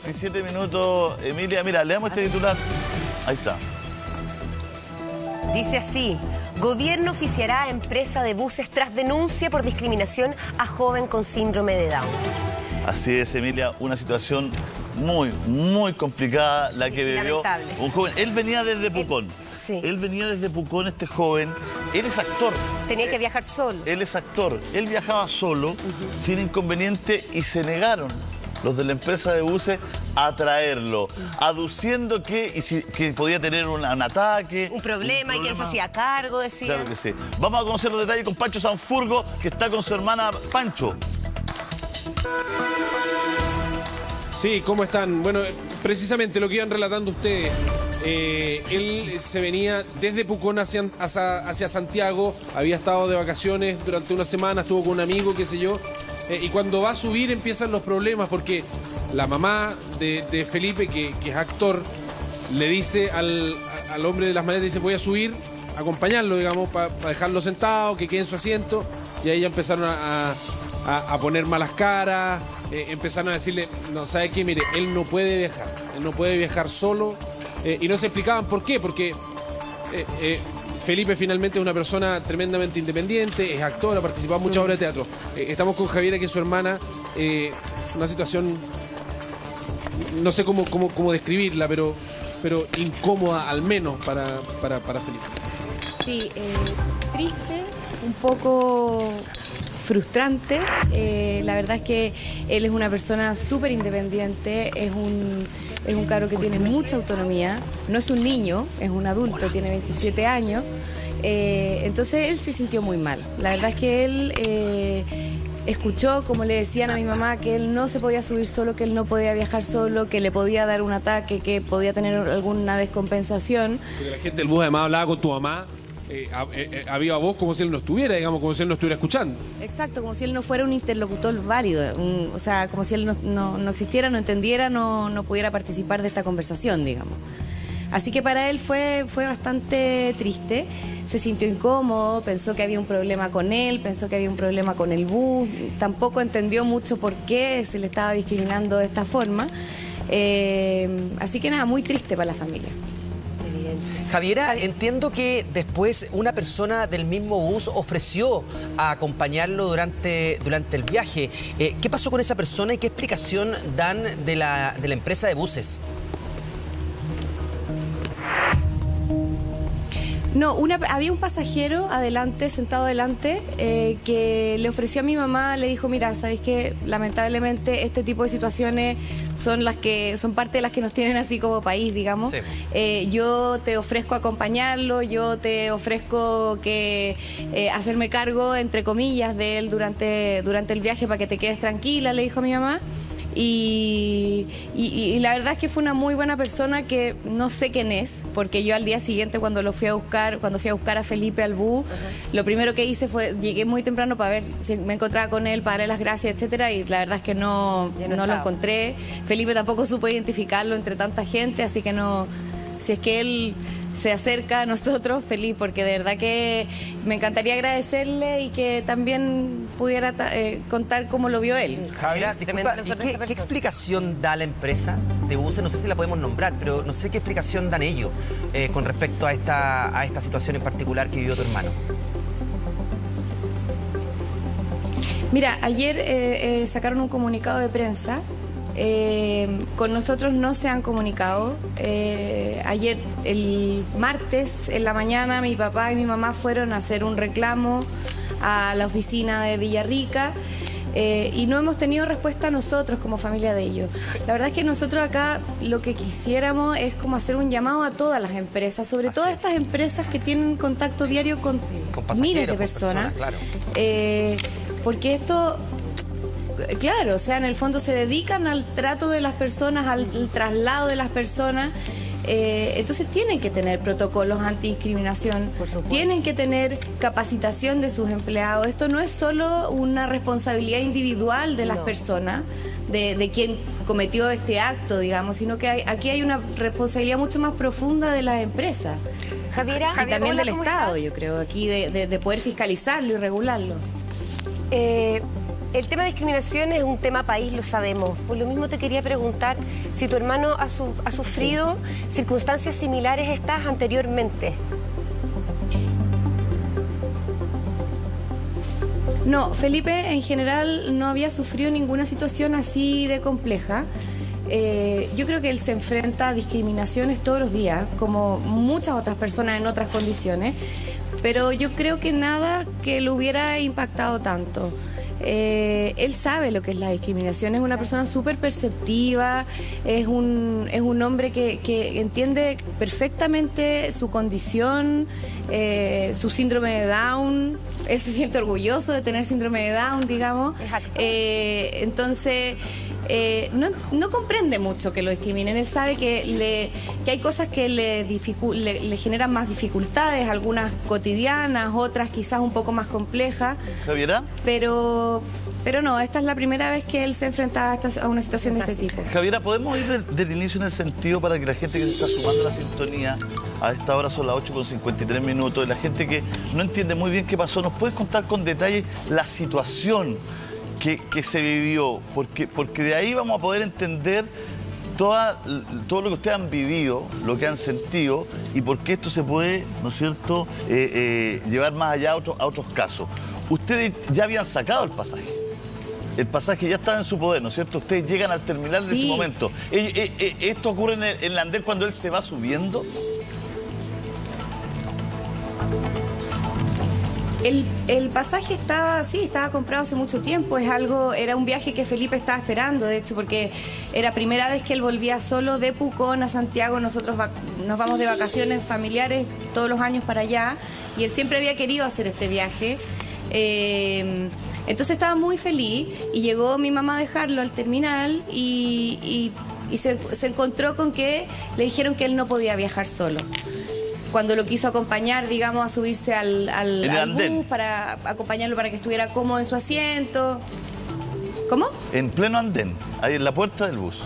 27 minutos, Emilia. Mira, leamos este titular. Ahí está. Dice así: gobierno oficiará a empresa de buses tras denuncia por discriminación a joven con síndrome de Down. Así es, Emilia, una situación muy complicada la que vivió un joven. Él venía desde Pucón. Sí. Él venía desde Pucón, este joven. Él es actor. Tenía que viajar solo. Él es actor. Él viajaba solo, sin inconveniente, y se negaron los de la empresa de buses a traerlo, aduciendo que podía tener un ataque. Un problema y que él se hacía cargo, decía. Claro que sí. Vamos a conocer los detalles con Pancho Sanfurgo, que está con su hermana Pancho. Sí, ¿cómo están? Bueno, precisamente lo que iban relatando ustedes. Él se venía desde Pucón hacia Santiago, había estado de vacaciones durante una semana, estuvo con un amigo, qué sé yo, y cuando va a subir empiezan los problemas porque la mamá de Felipe, que es actor, le dice al hombre de las maletas, dice: voy a subir, acompañarlo, digamos, para dejarlo sentado, que quede en su asiento, y ahí ya empezaron a poner malas caras, empezaron a decirle: no, ¿sabe qué? Mire, él no puede viajar solo. Y no se explicaban por qué, porque Felipe finalmente es una persona tremendamente independiente, es actor, ha participado en muchas obras de teatro. Estamos con Javiera, que es su hermana, una situación, no sé cómo describirla, pero incómoda al menos para Felipe. Sí, triste, un poco frustrante. La verdad es que él es una persona súper independiente, es un cabro que tiene mucha autonomía, no es un niño, es un adulto, tiene 27 años, entonces él se sintió muy mal. La verdad es que él escuchó, como le decían a mi mamá, que él no se podía subir solo, que él no podía viajar solo, que le podía dar un ataque, que podía tener alguna descompensación. Porque la gente del bus además hablaba con tu mamá a viva voz, como si él no estuviera, digamos, como si él no estuviera escuchando. Exacto, como si él no fuera un interlocutor válido, o sea, como si él no existiera, no entendiera, no pudiera participar de esta conversación, digamos. Así que para él fue bastante triste, se sintió incómodo, pensó que había un problema con él, pensó que había un problema con el bus, tampoco entendió mucho por qué se le estaba discriminando de esta forma, así que nada, muy triste para la familia. Javiera, entiendo que después una persona del mismo bus ofreció a acompañarlo durante el viaje. ¿Qué pasó con esa persona y qué explicación dan de la empresa de buses? No, había un pasajero sentado adelante, que le ofreció a mi mamá, le dijo: mira, ¿sabes qué? Lamentablemente este tipo de situaciones son parte de las que nos tienen así como país, digamos. Sí. Yo te ofrezco acompañarlo, yo te ofrezco hacerme cargo, entre comillas, de él durante el viaje para que te quedes tranquila, le dijo a mi mamá. Y la verdad es que fue una muy buena persona, que no sé quién es, porque yo al día siguiente cuando fui a buscar a Felipe al bus, lo primero que hice llegué muy temprano para ver si me encontraba con él, para darle las gracias, etcétera, y la verdad es que no lo encontré. Felipe tampoco supo identificarlo entre tanta gente, así que no, si es que él se acerca a nosotros, feliz, porque de verdad que me encantaría agradecerle y que también pudiera contar cómo lo vio él. Javiera, disculpa, ¿qué explicación da la empresa de buses? No sé si la podemos nombrar, pero no sé qué explicación dan ellos con respecto a esta situación en particular que vivió tu hermano. Mira, ayer sacaron un comunicado de prensa. Con nosotros no se han comunicado. Ayer, el martes, en la mañana, mi papá y mi mamá fueron a hacer un reclamo a la oficina de Villarrica, y no hemos tenido respuesta nosotros como familia de ellos. La verdad es que nosotros acá lo que quisiéramos es como hacer un llamado a todas las empresas, sobre todo a estas empresas que tienen contacto diario con miles de personas, claro. Porque esto... Claro, o sea, en el fondo se dedican al trato de las personas, al traslado de las personas. Entonces tienen que tener protocolos antidiscriminación, tienen que tener capacitación de sus empleados. Esto no es solo una responsabilidad individual de las personas, de quien cometió este acto, digamos, sino que aquí hay una responsabilidad mucho más profunda de las empresas. Javiera, y también del Estado, ¿estás? yo creo, aquí de poder fiscalizarlo y regularlo. El tema de discriminación es un tema país, lo sabemos. Por lo mismo te quería preguntar si tu hermano ha sufrido circunstancias similares a estas anteriormente. No, Felipe en general no había sufrido ninguna situación así de compleja. Yo creo que él se enfrenta a discriminaciones todos los días, como muchas otras personas en otras condiciones, pero yo creo que nada que lo hubiera impactado tanto. Él sabe lo que es la discriminación, es una persona súper perceptiva, es un hombre que entiende perfectamente su condición, su síndrome de Down. Él se siente orgulloso de tener síndrome de Down, digamos. Entonces, no comprende mucho que lo discriminen. Él sabe que hay cosas que le generan más dificultades, algunas cotidianas, otras quizás un poco más complejas. ¿Javiera? Pero no, esta es la primera vez que él se enfrenta a una situación de este tipo. Javiera, ¿podemos ir del inicio en el sentido para que la gente que se está sumando a la sintonía, a esta hora son las 8:53, y la gente que no entiende muy bien qué pasó, nos puedes contar con detalle la situación que se vivió? Porque de ahí vamos a poder entender todo lo que ustedes han vivido, lo que han sentido y por qué esto se puede, ¿no es cierto?, llevar más allá a otros casos. Ustedes ya habían sacado el pasaje. El pasaje ya estaba en su poder, ¿no es cierto? Ustedes llegan al terminal de ese momento. ¿Esto ocurre en el andén cuando él se va subiendo? El pasaje estaba comprado hace mucho tiempo. Era un viaje que Felipe estaba esperando, de hecho, porque era primera vez que él volvía solo de Pucón a Santiago. Nosotros nos vamos de vacaciones familiares todos los años para allá y él siempre había querido hacer este viaje. Entonces estaba muy feliz y llegó mi mamá a dejarlo al terminal y se encontró con que le dijeron que él no podía viajar solo. Cuando lo quiso acompañar, digamos, a subirse al bus para acompañarlo para que estuviera cómodo en su asiento. ¿Cómo? En pleno andén, ahí en la puerta del bus.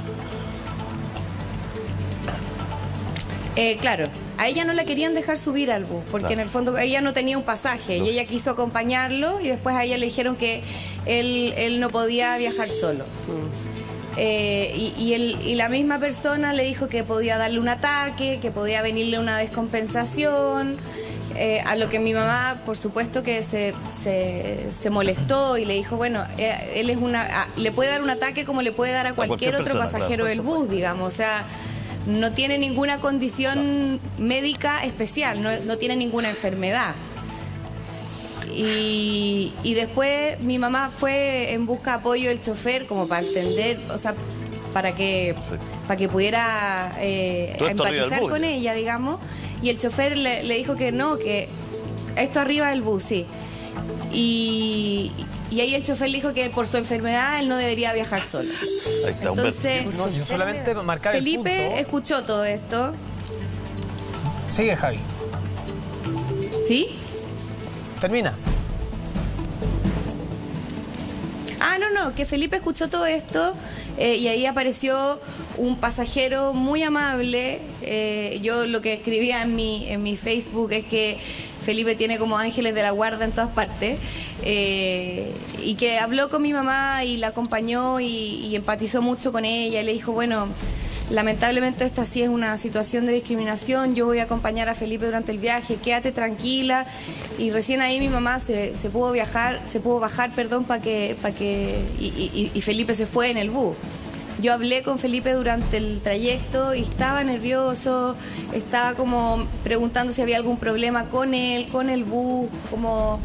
Claro, a ella no la querían dejar subir al bus, porque en el fondo ella no tenía un pasaje y ella quiso acompañarlo y después a ella le dijeron que él no podía viajar solo. Y la misma persona le dijo que podía darle un ataque, que podía venirle una descompensación, a lo que mi mamá, por supuesto, que se molestó y le dijo, bueno, él le puede dar un ataque como le puede dar a cualquier otro pasajero del bus, digamos, o sea, no tiene ninguna condición médica especial, no tiene ninguna enfermedad. Y después mi mamá fue en busca de apoyo del chofer como para entender, o sea, para que pudiera empatizar con ella, digamos. Y el chofer le dijo que no, que esto arriba del bus, sí. Y ahí el chofer le dijo que por su enfermedad él no debería viajar solo. Ahí está, entonces, yo solamente marcar Felipe el punto. escuchó todo esto. Sigue, Javi. ¿Sí? Termina. No, que Felipe escuchó todo esto y ahí apareció un pasajero muy amable. Yo lo que escribía en mi Facebook es que Felipe tiene como ángeles de la guarda en todas partes, y que habló con mi mamá y la acompañó y empatizó mucho con ella y le dijo, bueno, lamentablemente esta sí es una situación de discriminación, yo voy a acompañar a Felipe durante el viaje, quédate tranquila. Y recién ahí mi mamá se pudo bajar, para que y Felipe se fue en el bus. Yo hablé con Felipe durante el trayecto y estaba nervioso, estaba como preguntando si había algún problema con él, con el bus, como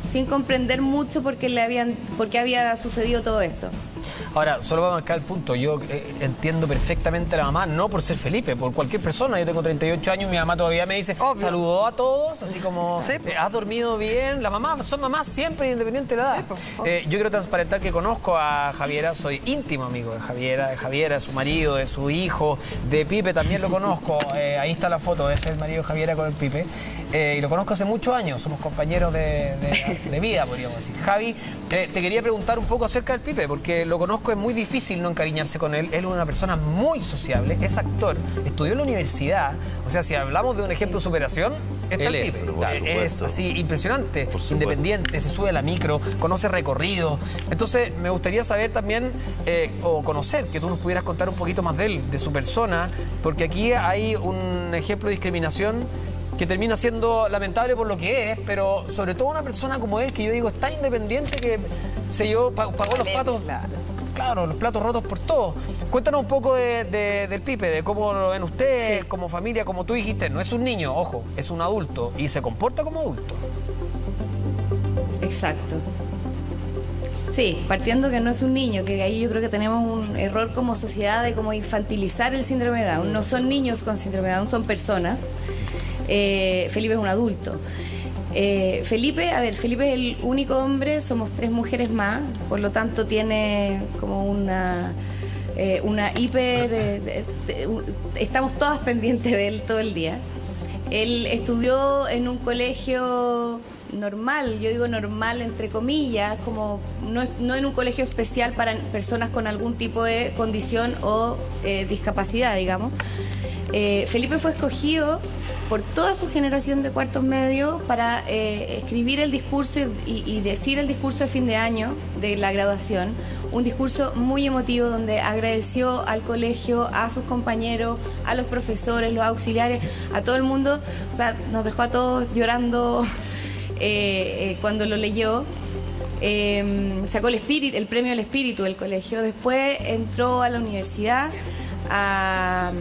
sin comprender mucho por qué había sucedido todo esto. Ahora, solo para marcar el punto, yo entiendo perfectamente a la mamá, no por ser Felipe, por cualquier persona. Yo tengo 38 años, mi mamá todavía me dice, saludó a todos, así como, sí, ¿has dormido bien? La mamá, son mamás siempre, independiente de la edad. Sí, yo quiero transparentar que conozco a Javiera, soy íntimo amigo de Javiera, de su marido, de su hijo, de Pipe también lo conozco. Ahí está la foto, ese es el marido de Javiera con el Pipe. y lo conozco hace muchos años, somos compañeros de vida, podríamos decir. Javi, te quería preguntar un poco acerca del Pipe, porque lo conozco, es muy difícil no encariñarse con él. Él es una persona muy sociable, es actor, estudió en la universidad, o sea, si hablamos de un ejemplo de superación, está el Pipe. Es así impresionante, independiente, se sube a la micro, conoce recorridos. Entonces, me gustaría saber también, o conocer, que tú nos pudieras contar un poquito más de él, de su persona, porque aquí hay un ejemplo de discriminación que termina siendo lamentable por lo que es, pero sobre todo una persona como él, que yo digo es tan independiente que pagó los platos, claro, los platos rotos por todo. Cuéntanos un poco del Pipe, de cómo lo ven ustedes, como familia, como tú dijiste, no es un niño, ojo, es un adulto y se comporta como adulto. Exacto. Sí, partiendo que no es un niño, que ahí yo creo que tenemos un error como sociedad de como infantilizar el síndrome de Down. No son niños con síndrome de Down, son personas. Felipe es un adulto. Felipe es el único hombre, somos 3 mujeres más, por lo tanto tiene como una estamos todas pendientes de él todo el día. Él estudió en un colegio normal, yo digo normal entre comillas, como no en un colegio especial para personas con algún tipo de condición o discapacidad, digamos. Felipe fue escogido por toda su generación de cuartos medios para escribir el discurso y decir el discurso de fin de año de la graduación, un discurso muy emotivo donde agradeció al colegio, a sus compañeros, a los profesores, los auxiliares, a todo el mundo. O sea, nos dejó a todos llorando cuando lo leyó. Sacó el premio al espíritu del colegio. Después entró a la universidad, a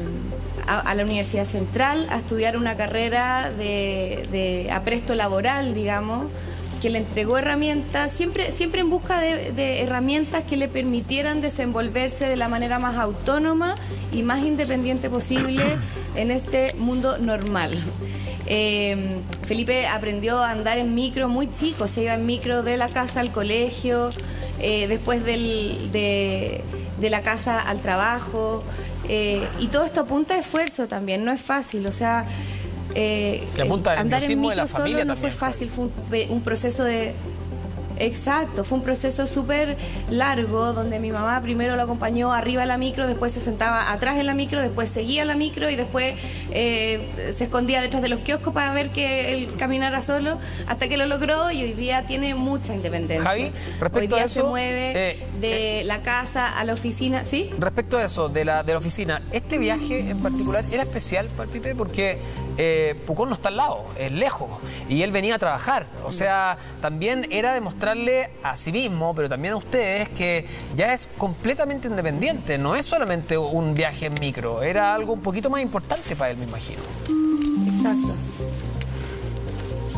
la Universidad Central, a estudiar una carrera de apresto laboral, digamos, que le entregó herramientas, siempre en busca de herramientas que le permitieran desenvolverse de la manera más autónoma y más independiente posible en este mundo normal. Felipe aprendió a andar en micro muy chico, se iba en micro de la casa al colegio, después de la casa al trabajo, y todo esto apunta a esfuerzo también, no es fácil, o sea, andar en micro solo no fue fácil, fue un proceso de... Exacto, fue un proceso súper largo donde mi mamá primero lo acompañó arriba de la micro, después se sentaba atrás en la micro, después seguía la micro y después se escondía detrás de los kioscos para ver que él caminara solo hasta que lo logró y hoy día tiene mucha independencia. Javi, respecto hoy día a eso, se mueve de la casa a la oficina, ¿sí? Respecto a eso, de la oficina, este viaje en particular era especial para Pipe porque Pucón no está al lado, es lejos y él venía a trabajar, o sea, también era demostrarle a sí mismo, pero también a ustedes, que ya es completamente independiente, no es solamente un viaje en micro, era algo un poquito más importante para él, me imagino. Exacto.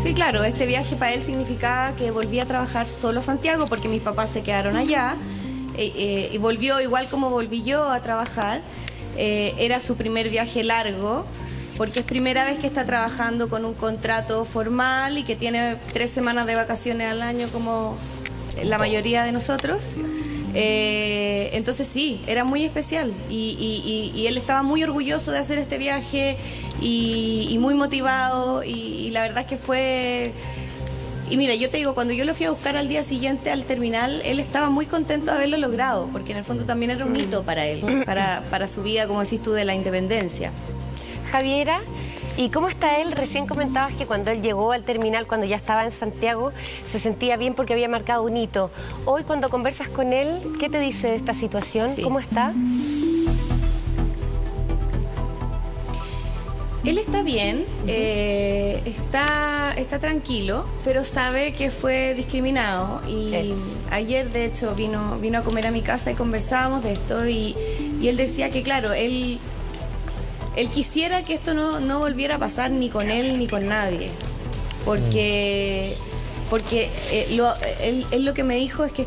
Sí, claro, este viaje para él significaba que volvía a trabajar solo a Santiago porque mis papás se quedaron allá y volvió igual como volví yo a trabajar. Era su primer viaje largo, porque es primera vez que está trabajando con un contrato formal y que tiene 3 semanas de vacaciones al año como la mayoría de nosotros. Entonces sí, era muy especial y él estaba muy orgulloso de hacer este viaje y muy motivado y la verdad es que fue... Y mira, yo te digo, cuando yo lo fui a buscar al día siguiente al terminal, él estaba muy contento de haberlo logrado, porque en el fondo también era un hito para él, para su vida, como decís tú, de la independencia. Javiera, ¿y cómo está él? Recién comentabas que cuando él llegó al terminal, cuando ya estaba en Santiago, se sentía bien porque había marcado un hito. Hoy, cuando conversas con él, ¿qué te dice de esta situación? Sí. ¿Cómo está? Él está bien, está tranquilo, pero sabe que fue discriminado. Y ayer, de hecho, vino a comer a mi casa y conversábamos de esto. Y él decía que, claro, él quisiera que esto no volviera a pasar ni con él ni con nadie, porque él lo que me dijo es que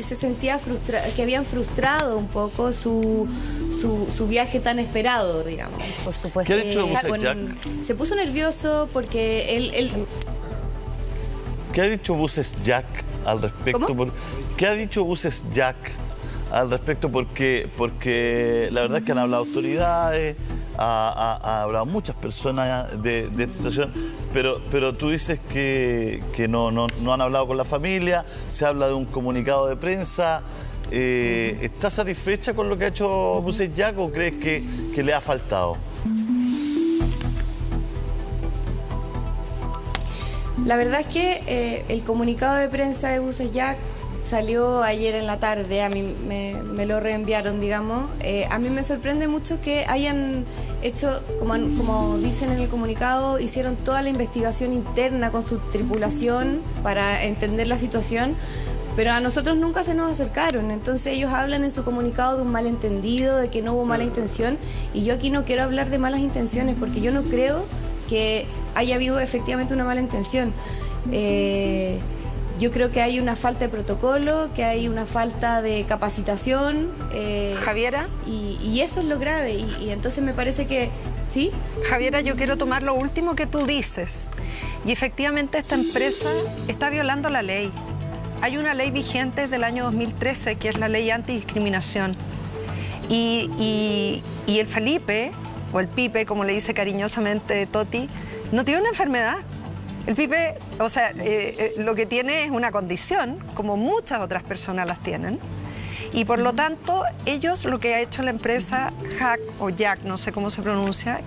se sentía frustrado, que habían frustrado un poco su viaje tan esperado, digamos. Por supuesto. ¿Qué ha dicho Buses Jack? Se puso nervioso porque él ¿Qué ha dicho Buses Jack al respecto? ¿Cómo? ¿Qué ha dicho Buses Jack al respecto? Porque la verdad es que han hablado autoridades, ha hablado muchas personas de esta situación, pero tú dices que no han hablado con la familia, se habla de un comunicado de prensa. ¿Estás satisfecha con lo que ha hecho Buses Jack o crees que le ha faltado? La verdad es que el comunicado de prensa de Buses Jack salió ayer en la tarde, a mí me lo reenviaron, digamos. A mí me sorprende mucho que hayan hecho, como dicen en el comunicado, hicieron toda la investigación interna con su tripulación para entender la situación, pero a nosotros nunca se nos acercaron. Entonces ellos hablan en su comunicado de un malentendido, de que no hubo mala intención, y yo aquí no quiero hablar de malas intenciones porque yo no creo que haya habido efectivamente una mala intención. Yo creo que hay una falta de protocolo, que hay una falta de capacitación. Javiera. Y eso es lo grave. Y entonces me parece que, ¿sí? Javiera, yo quiero tomar lo último que tú dices. Y efectivamente esta empresa está violando la ley. Hay una ley vigente del año 2013, que es la ley antidiscriminación. Y el Felipe, o el Pipe, como le dice cariñosamente Toti, no tiene una enfermedad. El Pipe, o sea, lo que tiene es una condición, como muchas otras personas las tienen. Y por lo tanto, ellos, lo que ha hecho la empresa Jack, o Jack, no sé cómo se pronuncia,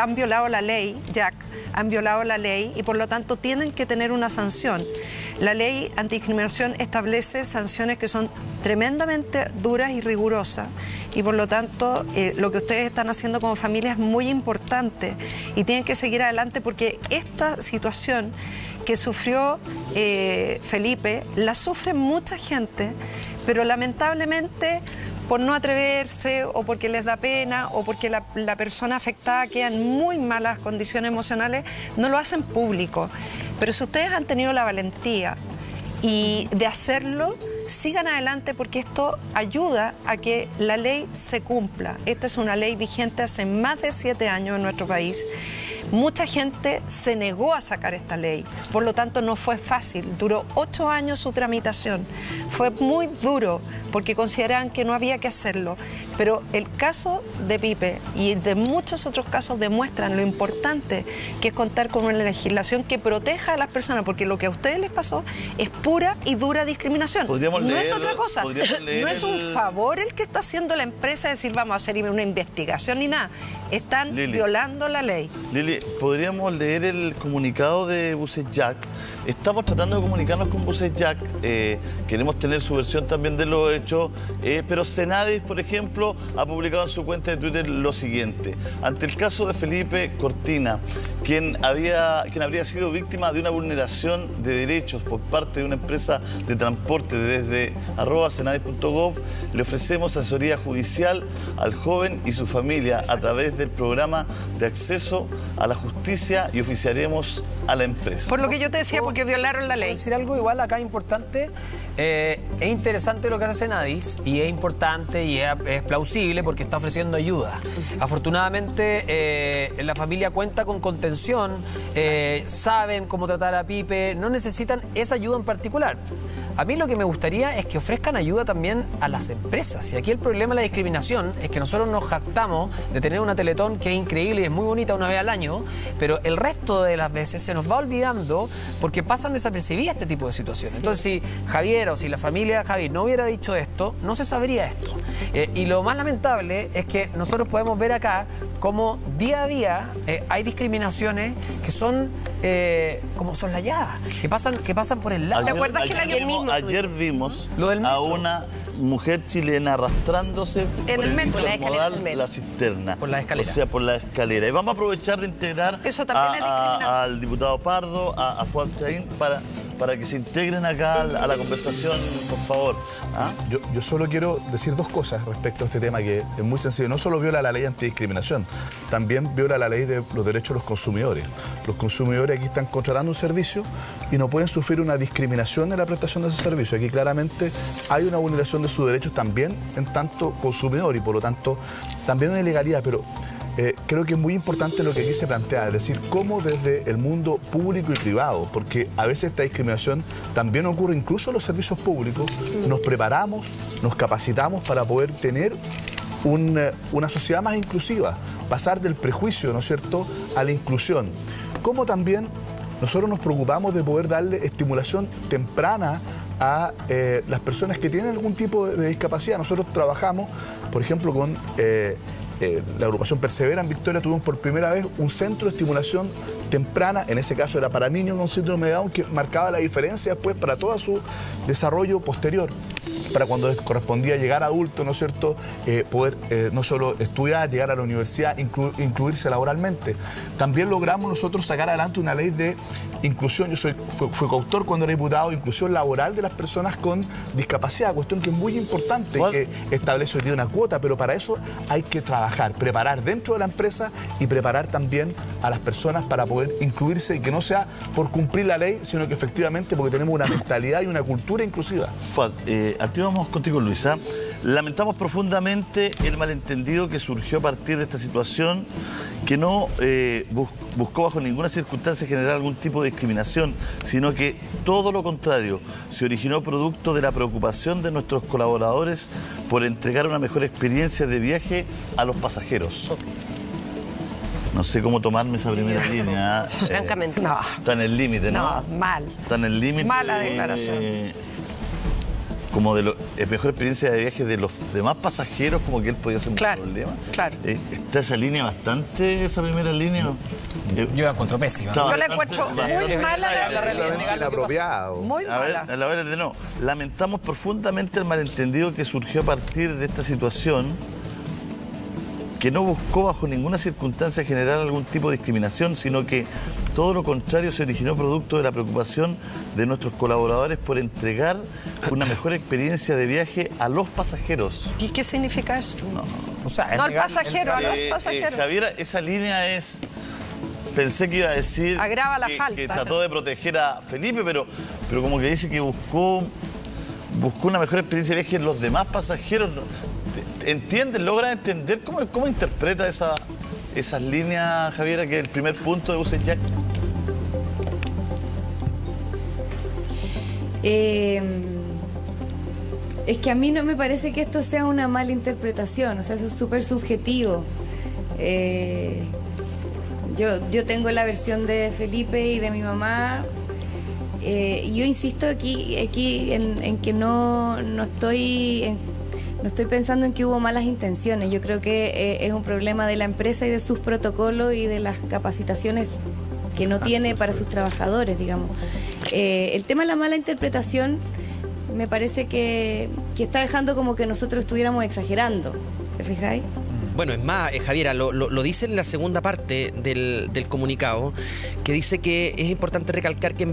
han violado la ley, Jack, han violado la ley y por lo tanto tienen que tener una sanción. La ley antidiscriminación establece sanciones que son tremendamente duras y rigurosas y por lo tanto lo que ustedes están haciendo como familia es muy importante y tienen que seguir adelante porque esta situación que sufrió Felipe la sufre mucha gente, pero lamentablemente por no atreverse o porque les da pena o porque la persona afectada queda en muy malas condiciones emocionales, no lo hacen público. Pero si ustedes han tenido la valentía y de hacerlo, sigan adelante porque esto ayuda a que la ley se cumpla. Esta es una ley vigente hace más de 7 años en nuestro país. Mucha gente se negó a sacar esta ley, por lo tanto no fue fácil, duró 8 años su tramitación, fue muy duro porque consideraban que no había que hacerlo, pero el caso de Pipe y de muchos otros casos demuestran lo importante que es contar con una legislación que proteja a las personas, porque lo que a ustedes les pasó es pura y dura discriminación, no es otra cosa, no es un favor el que está haciendo la empresa decir vamos a hacer una investigación ni nada, están violando la ley. Lili, podríamos leer el comunicado de Buses Jack. Estamos tratando de comunicarnos con Buses Jack. Queremos tener su versión también de lo hecho. Pero Senadis, por ejemplo, ha publicado en su cuenta de Twitter lo siguiente. Ante el caso de Felipe Cortina, quien habría sido víctima de una vulneración de derechos por parte de una empresa de transporte desde @senadis.gov, le ofrecemos asesoría judicial al joven y su familia a través del programa de acceso a la justicia y oficiaremos a la empresa. Por lo que yo te decía, porque violaron la ley. ¿Puedo decir algo igual acá importante? Es interesante lo que hace Senadis y es importante y es plausible porque está ofreciendo ayuda. Afortunadamente la familia cuenta con contención, saben cómo tratar a Pipe, no necesitan esa ayuda en particular. A mí lo que me gustaría es que ofrezcan ayuda también a las empresas. Y aquí el problema de la discriminación es que nosotros nos jactamos de tener una Teletón que es increíble y es muy bonita una vez al año, pero el resto de las veces se nos va olvidando porque pasan desapercibidas este tipo de situaciones. Sí. Entonces, si Javier o si la familia de Javier no hubiera dicho esto, no se sabría esto. Y lo más lamentable es que nosotros podemos ver acá cómo día a día hay discriminaciones que son como soslayadas, que pasan por el lado. ¿Te acuerdas que ayer vimos a una mujer chilena arrastrándose por el modal de la cisterna. Por la escalera. O sea, por la escalera. Y vamos a aprovechar de integrar al diputado Pardo, a Fuad Chaín, para que se integren acá a la conversación, por favor. ¿Ah? Yo solo quiero decir 2 cosas respecto a este tema que es muy sencillo. No solo viola la ley antidiscriminación, también viola la ley de los derechos de los consumidores. Los consumidores aquí están contratando un servicio y no pueden sufrir una discriminación en la prestación de ese servicio. Aquí claramente hay una vulneración de sus derechos también en tanto consumidor y por lo tanto también una ilegalidad, pero creo que es muy importante lo que aquí se plantea, es decir, cómo desde el mundo público y privado, porque a veces esta discriminación también ocurre incluso en los servicios públicos, nos preparamos, nos capacitamos para poder tener una sociedad más inclusiva, pasar del prejuicio, ¿no es cierto?, a la inclusión. Como también nosotros nos preocupamos de poder darle estimulación temprana a las personas que tienen algún tipo de discapacidad. Nosotros trabajamos, por ejemplo, con la agrupación Persevera en Victoria. Tuvimos por primera vez un centro de estimulación temprana, en ese caso era para niños con síndrome de Down, que marcaba la diferencia después para todo su desarrollo posterior, para cuando les correspondía llegar a adulto, ¿no es cierto?, poder no solo estudiar, llegar a la universidad, incluirse laboralmente. También logramos nosotros sacar adelante una ley de inclusión. Yo fui coautor cuando era diputado de inclusión laboral de las personas con discapacidad, cuestión que es muy importante, que establece hoy día una cuota, pero para eso hay que trabajar, preparar dentro de la empresa y preparar también a las personas para poder incluirse, y que no sea por cumplir la ley, sino que efectivamente porque tenemos una mentalidad y una cultura inclusiva. Fuad, vamos contigo, Luisa. Lamentamos profundamente el malentendido que surgió a partir de esta situación, que no buscó bajo ninguna circunstancia generar algún tipo de discriminación, sino que todo lo contrario, se originó producto de la preocupación de nuestros colaboradores por entregar una mejor experiencia de viaje a los pasajeros. No sé cómo tomarme esa primera línea. Francamente. No. Está en el límite, ¿no? No, mal. Está en el límite. Mala declaración. Como de mejor experiencia de viaje de los demás pasajeros, como que él podía ser un problema. Claro. Está esa línea bastante, esa primera línea. Yo la encuentro pésima. Yo la encuentro muy mala. Inapropiado. Muy mala. A ver, de no. Lamentamos profundamente el malentendido que surgió a partir de esta situación, que no buscó bajo ninguna circunstancia generar algún tipo de discriminación, sino que todo lo contrario se originó producto de la preocupación de nuestros colaboradores por entregar una mejor experiencia de viaje a los pasajeros. ¿Y qué significa eso? O sea, No al pasajero, a los pasajeros. Javiera, esa línea es... Pensé que iba a decir agrava la que falta. Trató de proteger a Felipe, pero como que dice que buscó una mejor experiencia de viaje en los demás pasajeros. ¿Entiendes? ¿Logra entender cómo interpreta esas líneas, Javiera, que es el primer punto de Bus en Jack? Es que a mí no me parece que esto sea una mala interpretación, o sea, eso es súper subjetivo. Yo tengo la versión de Felipe y de mi mamá. Yo insisto aquí en que no estoy pensando en que hubo malas intenciones. Yo creo que es un problema de la empresa y de sus protocolos y de las capacitaciones que no tiene para sus trabajadores, digamos. El tema de la mala interpretación me parece que está dejando como que nosotros estuviéramos exagerando. ¿Te fijáis? Bueno, es más, Javiera, lo dice en la segunda parte del comunicado, que dice que es importante recalcar que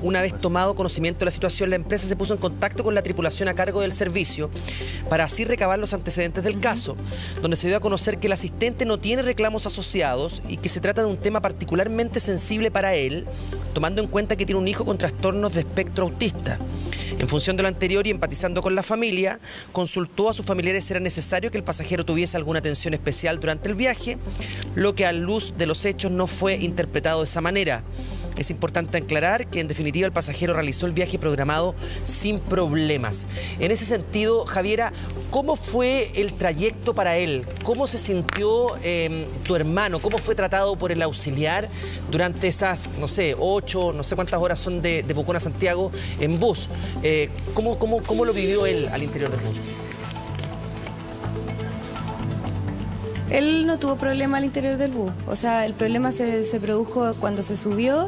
una vez tomado conocimiento de la situación, la empresa se puso en contacto con la tripulación a cargo del servicio para así recabar los antecedentes del caso, donde se dio a conocer que el asistente no tiene reclamos asociados y que se trata de un tema particularmente sensible para él, tomando en cuenta que tiene un hijo con trastornos de espectro autista. En función de lo anterior y empatizando con la familia, consultó a sus familiares si era necesario que el pasajero tuviese alguna atención especial durante el viaje, lo que a luz de los hechos no fue interpretado de esa manera. Es importante aclarar que en definitiva el pasajero realizó el viaje programado sin problemas. En ese sentido, Javiera, ¿cómo fue el trayecto para él? ¿Cómo se sintió tu hermano? ¿Cómo fue tratado por el auxiliar durante esas, no sé, 8, no sé cuántas horas son de Pucón a Santiago en bus? ¿Cómo lo vivió él al interior del bus? Él no tuvo problema al interior del bus. O sea, el problema se produjo cuando se subió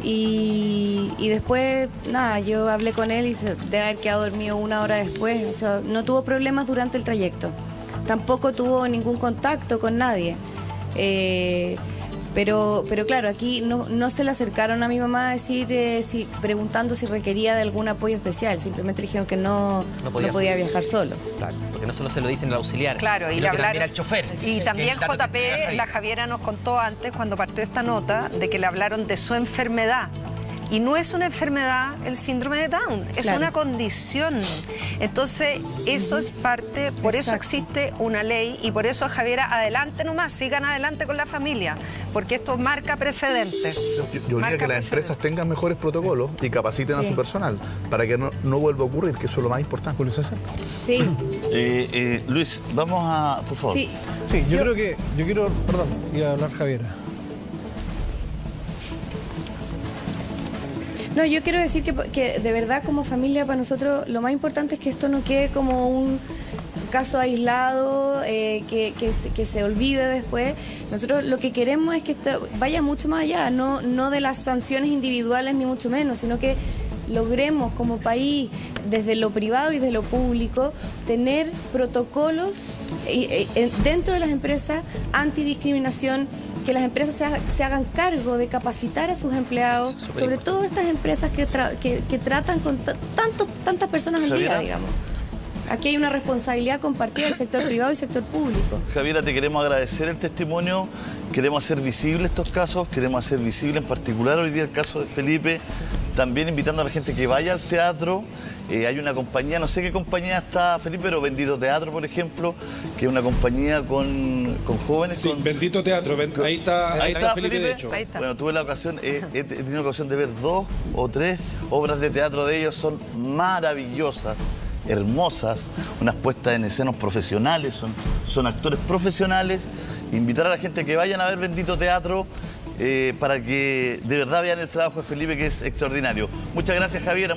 y después, nada, yo hablé con él y se debe haber quedado dormido 1 hora después. O sea, no tuvo problemas durante el trayecto. Tampoco tuvo ningún contacto con nadie. Pero claro, aquí no se le acercaron a mi mamá a decir, preguntando si requería de algún apoyo especial. Simplemente le dijeron que no podía viajar solo. Claro, porque no solo se lo dicen al auxiliar, claro, sino que también al chofer. Y también JP, la Javiera nos contó antes, cuando partió esta nota, de que le hablaron de su enfermedad. Y no es una enfermedad el síndrome de Down, es una condición. Entonces, eso es parte, por eso existe una ley y por eso, Javiera, adelante nomás, sigan adelante con la familia, porque esto marca precedentes. Yo diría que las empresas tengan mejores protocolos y capaciten a su personal para que no vuelva a ocurrir, que eso es lo más importante. Sí, Luis, vamos a... Por favor. Sí. Sí, yo creo que... Yo quiero... Perdón, iba a hablar Javiera. No, yo quiero decir que de verdad como familia para nosotros lo más importante es que esto no quede como un caso aislado, que se olvide después. Nosotros lo que queremos es que esto vaya mucho más allá, no de las sanciones individuales ni mucho menos, sino que logremos como país, desde lo privado y desde lo público, tener protocolos dentro de las empresas antidiscriminación, que las empresas se hagan cargo de capacitar a sus empleados, sobre todo estas empresas que tratan con tantas personas al día, digamos. Aquí hay una responsabilidad compartida del sector privado y sector público. Javiera, te queremos agradecer el testimonio, queremos hacer visibles estos casos, queremos hacer visible en particular hoy día el caso de Felipe, también invitando a la gente que vaya al teatro. Hay una compañía, no sé qué compañía está Felipe, pero Bendito Teatro, por ejemplo, que es una compañía con jóvenes. Sí, Bendito Teatro, ahí está Felipe, de hecho. Ahí está. Bueno, tuve la ocasión, he tenido ocasión de ver 2 o 3 obras de teatro de ellos, son maravillosas, hermosas, unas puestas en escenas profesionales, son actores profesionales. Invitar a la gente que vayan a ver Bendito Teatro para que de verdad vean el trabajo de Felipe, que es extraordinario. Muchas gracias, Javiera.